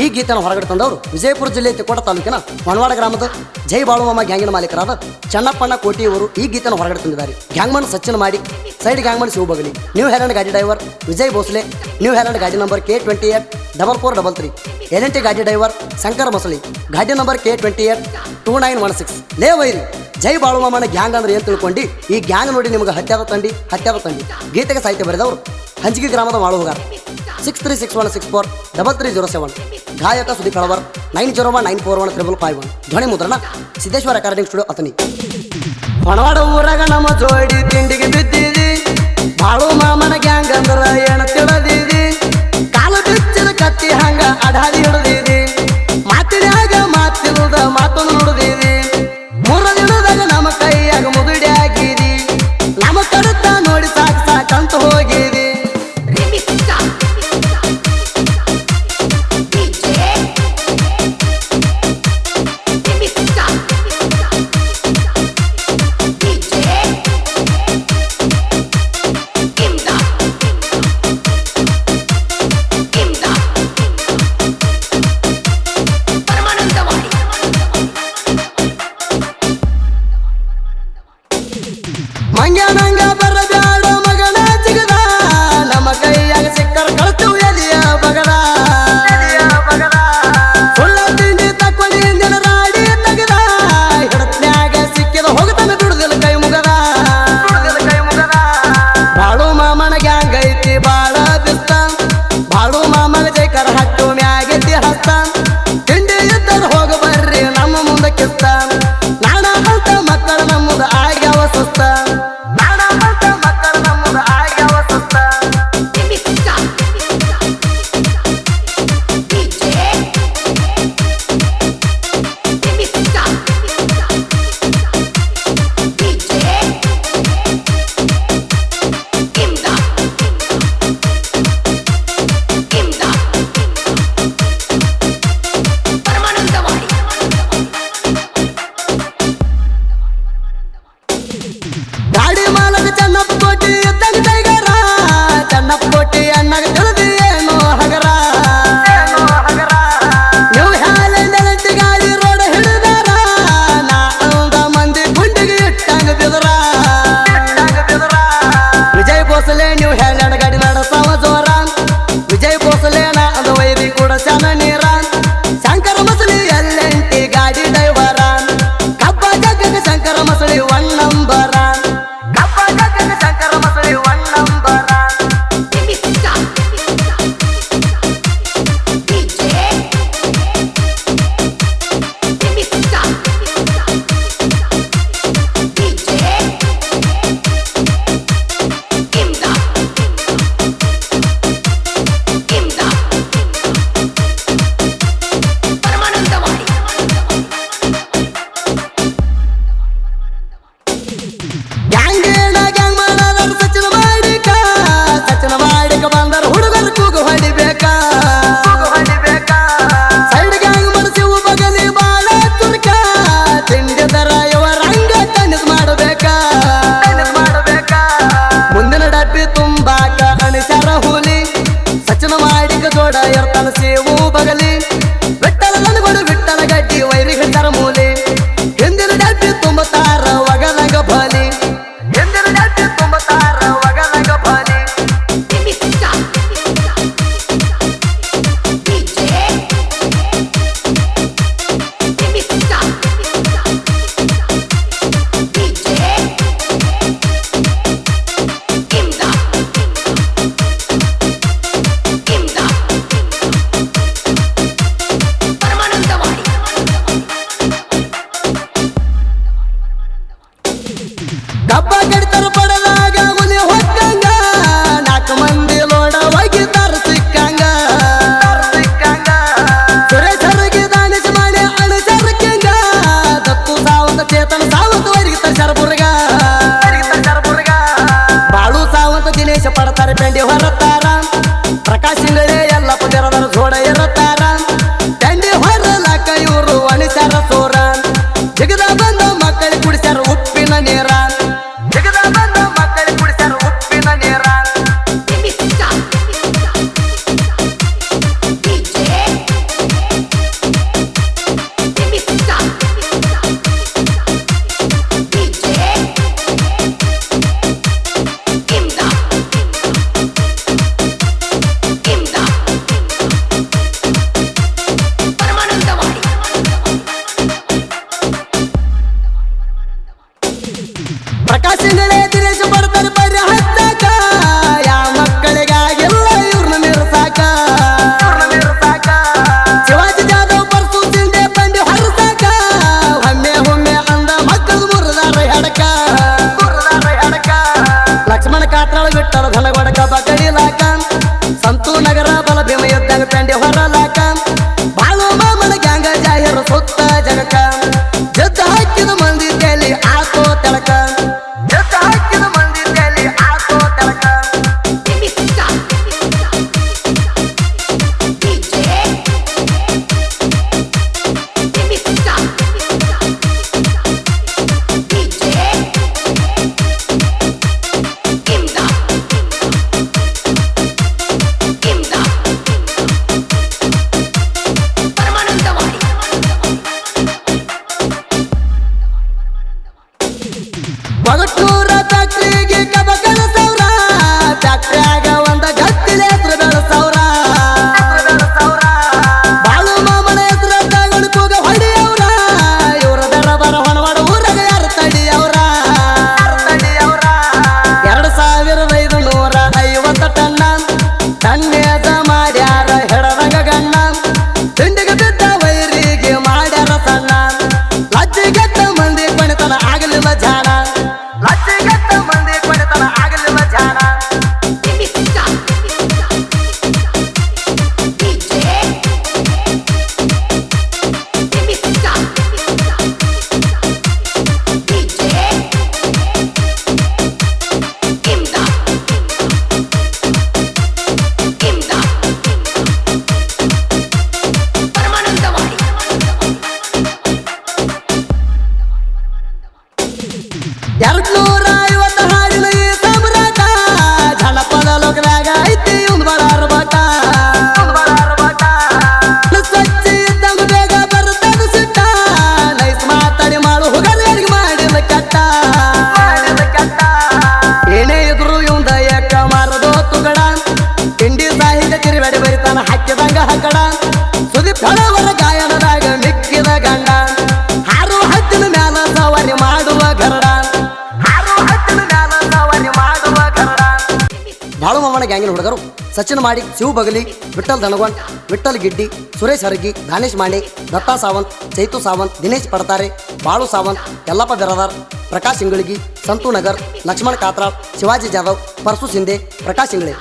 ಈ ಗೀತೆಯನ್ನು ಹೊರಗಡೆ ತಂದವರು ವಿಜಯಪುರ ಜಿಲ್ಲೆ ತಿಕೋಟ ತಾಲೂಕಿನ ಹೊನವಾಡ ಗ್ರಾಮದ ಜೈ ಬಾಳುವಮ್ಮ ಗ್ಯಾಂಗಿನ ಮಾಲೀಕರಾದ ಚನ್ನಪ್ಪಣ್ಣ ಕೋಟಿಯವರು ಈ ಗೀತೆಯನ್ನು ಹೊರಗಡೆ ತಂದಿದ್ದಾರೆ. ಗ್ಯಾಂಗ್ಮನ್ ಸಚಿನ್ ಮಾಡಿ, ಸೈಡ್ ಗ್ಯಾಂಗ್ಮನ್ ಶಿವಬಗಲಿ, ನ್ಯೂ ಹ್ಯಾಲೆಂಡ್ ಗಾಡಿ driver Vijay Bhosle, new Holland ಗಾಡಿ ನಂಬರ್ K284433, LNT ಗಾಡಿ ಡ್ರೈವರ್ ಶಂಕರ್ ಮಸಳಿ, ಗಾಡಿ ನಂಬರ್ K282916. ಲೇ ವೈರಿ ಜೈ ಬಾಳುವಮ್ಮನ ಗ್ಯಾಂಗ್ ಅಂದ್ರೆ ಏನು ತಿಳ್ಕೊಂಡು ಈ ಗ್ಯಾಂಗ್ ನೋಡಿ ನಿಮಗೆ ಹತ್ಯಾದ ತಂಡಿ. ಗೀತೆಗೆ ಸಾಹಿತ್ಯ ಬರೆದವರು ಹಂಜಿಗಿ ಗ್ರಾಮದ ಮಾಳುಹುಗಾರ 6361643307, ಗಾಯಕ ಸುದೀಪ್ ಕಳವರ್ 9019415551, ಧ್ವನಿ ಮುದ್ರಣ ಸಿದ್ದೇಶ್ವರ ರೆಕಾರ್ಡಿಂಗ್ ಸ್ಟುಡಿಯೋ ಅತನಿ. ಹೊಣವಾಡ ಊರಾಗ ನಮ್ಮ ಜೋಡಿ ತಿಂಡಿಗೆ ಬಿದ್ದಿದಿ, ಬಾಳು ಮಾಮನ ಗ್ಯಾಂಗ್ ಅಂದ್ರ ಏನ ತಿಳಿದಿದಿ, ಕಾಲು ಬಿಚ್ಚಿದ ಕತ್ತಿ ಹಂಗ ಅಡಾದಿ ಹಿಡಿದಿದಿ, ಮಾತಿನ್ಯಾಗ ಮಾತಿಲ್ದ ಮಾತನ್ನು ನುಡಿದಿದಿ, ಮೂರ ದಿನದಾಗ ನಮ್ಮ ಕೈಯಾಗ ಮುದುಡಿ ಆಗಿದಿ, ನಮ್ಮ ಕಡತ ನೋಡಿ ಸಾಕಂತ ಹೋಗಿದಿ. ಮಂಗ್ಯಾನಂಗ ಬರಬ್ಯಾಡ ಮಗನ ಸಿಗದ, ನಮ್ಮ ಕೈಯಾಗ ಸಿಕ್ಕರ ಕಳ್ತೀವಿ ಎಲಿಯ ಬಗದ, ಸುಳ್ಳ ತಿಂಡಿ ತಕ್ಕೊಂಡು ಹಿಂದಿನ ರಾಡಿ ತೆಗದ, ಹಿಡತ್ನ್ಯಾಗ ಸಿಕ್ಕಿದ ಹೋಗತನ ಬಿಡುದಿಲ್ಲ ಕೈ ಮುಗದ. ಬಾಳು ಮಾಮನ ಗ್ಯಾಂಗ್ ಐತಿ ಬಾಳ ಬಿಸ್ತ, ಬಾಳು ಮಾಮನ ಜೈಕರ ಹಟ್ಟು ಮ್ಯಾಗೆತ್ತಿ ಹಸ್ತ, ತಿಂಡಿ ಇದ್ದರು ಹೋಗ ಬರ್ರಿ ನಮ್ಮ ಮುಂದೆ ಕಿಸ್ತ, ನಾಣ ಅಂತ ಮಕ್ಕಳ ನಮ್ಮದ ಆಗ್ಯಾವ ಸುಸ್ತ. ಗಾಡಿ ಮಾಲಕ ಚನ್ನಪ್ಪ ಕೋಟಿ ಇದ್ದಂಗ ಟೈಗರ, ಚನ್ನಪ್ಪ ಕೋಟಿ ಅಣ್ಣಗ ತಿಳಿದಿ ಏನೋ ಹಗರ, ನೀವು ಹ್ಯಾಲೆಂಡ್ LNT ಗಾಡಿ ರೋಡ್ ಹಿಡಿದಾರ, ನಾ ಅಂದ ಮಂದಿ ಗುಂಡಿಗೆ ಇಟ್ಟಂಗ ಬಿದರ, ವಿಜಯ್ ಭೋಸಲೆ ನೀವು ಹ್ಯಾಲೆಂಡ್ ಗಾಡಿ ನಡೆಸವ ಜೋರ, ವಿಜಯ್ ಭೋಸಲೆ ನಾ ಅಂದ ವೈರಿ ಕೂಡ ಶಾನ ನೀರ, ಶಂಕರ ಮಸಳಿ LNT ಗಾಡಿ ಡ್ರೈವರ, ಕಬ್ಬ ಜಗ್ಗಗ ಶಂಕರ ಮಸಳಿ 1 ನಂಬರ, ತುಂಬಾಕ ಅಣಿಸರ ಹುಲಿ ಸಚನ ಮಾಡಿಕ ಜೋಡ ಇರ್ತಾನ ಸೇವು ಬಗಲಿ, ಬಿಟ್ಟಲ ನನಗೋಡು ಬಿಟ್ಟಲ ಗಡ್ಡಿ ವೈರಿ ಹಿಡ್ತಾರ ಮೂಲಿ, ಹಿಂದಿನ ಡಬ್ಬಿ ತುಂಬತಾರ ಒಗಲಗ ಬಲಿ, ಹಿಂದಿನ ಡಬ್ಬಿ ತುಂಬತಾರ ಒಗಲಗ ಬಲಿ. ಗ್ಯಾಂಗಿನ ಹುಡುಗರು ಸಚಿನ್ ಮಾಡಿ, ಶಿವ ಬಗಲಿ, ವಿಠಲ್ ದನಗೊಂಡ್, ವಿಠಲ್ ಗಿಡ್ಡಿ, ಸುರೇಶ್ ಹರಗಿ, ದಾನೇಶ್ ಮಾಂಡೆ, ದತ್ತಾ ಸಾವಂತ್, ಚೈತು ಸಾವಂತ್, ದಿನೇಶ್ ಪಡ್ತಾರೆ, ಬಾಳು ಸಾವಂತ್, ಯಲ್ಲಪ್ಪ ಬಿರಾದಾರ್, ಪ್ರಕಾಶ್ ಇಂಗಳಗಿ, ಸಂತು ನಗರ್, ಲಕ್ಷ್ಮಣ್ ಕಾತ್ರಾಳ್, ಶಿವಾಜಿ ಜಾಧವ್, ಪರಸು ಶಿಂದೆ, ಪ್ರಕಾಶ್ ಇಂಗಳೆ.